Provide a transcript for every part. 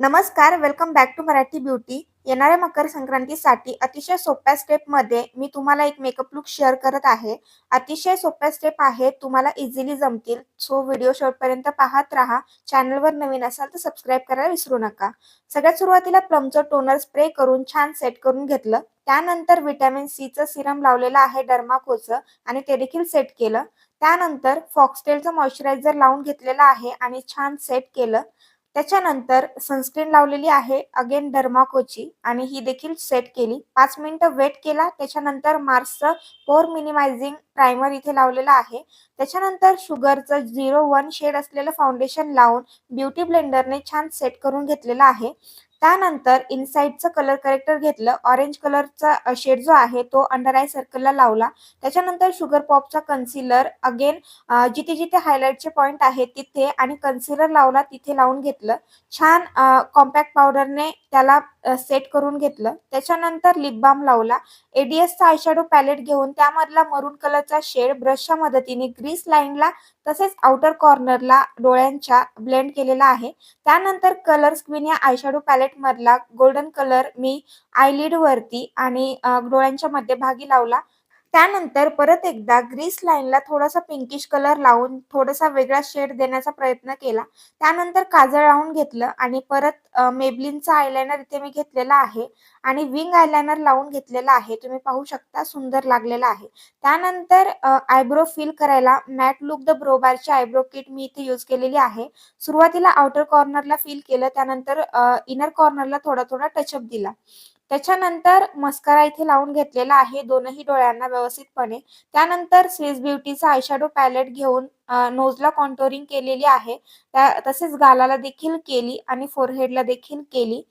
नमस्कार, welcome back to Marathi beauty. येणाऱ्या मकर संक्रांतीसाठी अतिशय सोप्या स्टेपमध्ये मी तुम्हाला एक मेकअप लूक शेअर करत आहे. अतिशय सोप्या स्टेप आहेत, तुम्हाला इझिली जमतील. सो व्हिडिओ शेवटपर्यंत पाहत राहा. चॅनलवर नवीन असाल तर सबस्क्राईब करायला विसरू नका. सगळ्यात सुरुवातीला प्लमचं टोनर स्प्रे करून छान सेट करून घेतलं. त्यानंतर व्हिटॅमिन सीचं सिरम लावलेलं आहे डर्माकोचं आणि ते देखील सेट केलं. त्यानंतर फॉक्सटेलचं मॉइश्चरायझर लावून घेतलेलं आहे आणि छान सेट केलं. त्याच्यानंतर सनस्क्रीन लावलेली आहे अगेन डर्माकोची आणि ही देखील सेट केली. 5 मिनिटं वेट केला. त्याच्यानंतर मार्सचं पोर मिनिमायझिंग प्रायमर इथे लावलेला आहे. त्याच्यानंतर शुगरचं 01 शेड असलेलं फाउंडेशन लावून ब्युटी ब्लेंडरने छान सेट करून घेतलेलं आहे. त्यानंतर इनसाइडचं कलर करेक्टर घेतलं. ऑरेंज कलरचा शेड जो आहे तो अंडर आय सर्कलला लावला. त्याच्यानंतर शुगर पॉपचा कन्सिलर अगेन जिथे जिथे हायलाइटचे पॉइंट आहेत तिथे आणि कन्सिलर लावला तिथे लावून घेतलं. छान कॉम्पॅक्ट पावडरने त्याला सेट करून घेतलं. त्याच्यानंतर लिप बाम लावला. एडीएसचा आयशॅडो पॅलेट घेऊन त्यामधला मरून कलरचा शेड ब्रशच्या मदतीने ग्रीस लाईनला तसेच आउटर कॉर्नरला डोळ्यांच्या ब्लेंड केलेला आहे. त्यानंतर कलर स्क्वीन या आयशॅडो पॅलेट मधला गोल्डन कलर मी आयलिड वरती आणि डोळ्यांच्या मध्यभागी लावला. त्यानंतर परत एकदा ग्रीस लाईनला थोडासा पिंकिश कलर लावून थोडासा वेगळा शेड देण्याचा प्रयत्न केला. त्यानंतर काजळ लावून घेतलं आणि परत मेबलिनचा आयलाइनर इथे मी घेतलेला आहे आणि विंग आयलाइनर लावून घेतलेला आहे. तुम्ही पाहू शकता सुंदर लागलेला आहे. त्यानंतर आयब्रो फिल करायला मॅट लुक द ब्रो बारची आयब्रो किट मी इथे यूज केलेली आहे. सुरुवातीला आउटर कॉर्नरला फिल केलं, त्यानंतर इनर कॉर्नरला थोडा थोडा टचअप दिला. त्याच्यानंतर मस्कारा इथे लावून घेतलेला आहे दोनही डोळ्यांना व्यवस्थितपणे. त्यानंतर स्विस ब्युटीचा आयशॅडो पॅलेट घेऊन नोजला कॉन्टोरिंग केलेली आहे. तसेच गालाला देखील केली आणि फोरहेडला देखील केली.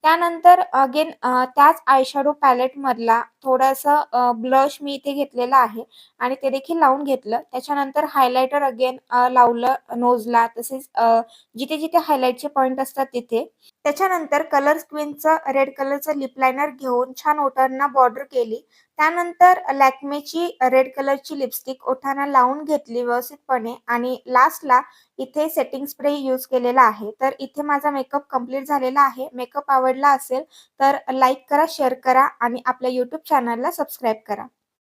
त्यानंतर अगेन त्याच आयशॅडो पॅलेट मधला थोडासा ब्लश मी इथे घेतलेला आहे आणि ते देखील लावून घेतलं. त्याच्यानंतर हायलायटर अगेन लावलं नोजला तसेच जिथे जिथे हायलाइटचे पॉइंट असतात तिथे. त्याच्यानंतर कलर स्क्वीनचं रेड कलरचं लिप लायनर घेऊन छान ओठांना बॉर्डर केली. त्यानंतर लॅक्मेची रेड कलरची लिपस्टिक ओठांना लावून घेतली व्यवस्थितपणे आणि लास्टला इथे सेटिंग स्प्रे यूज केलेला आहे. तर इथे माझा मेकअप कंप्लीट झालेला आहे. मेकअप आवडला असेल तर लाईक करा, शेअर करा आणि आपल्या यूट्यूब चॅनलला सबस्क्राईब करा.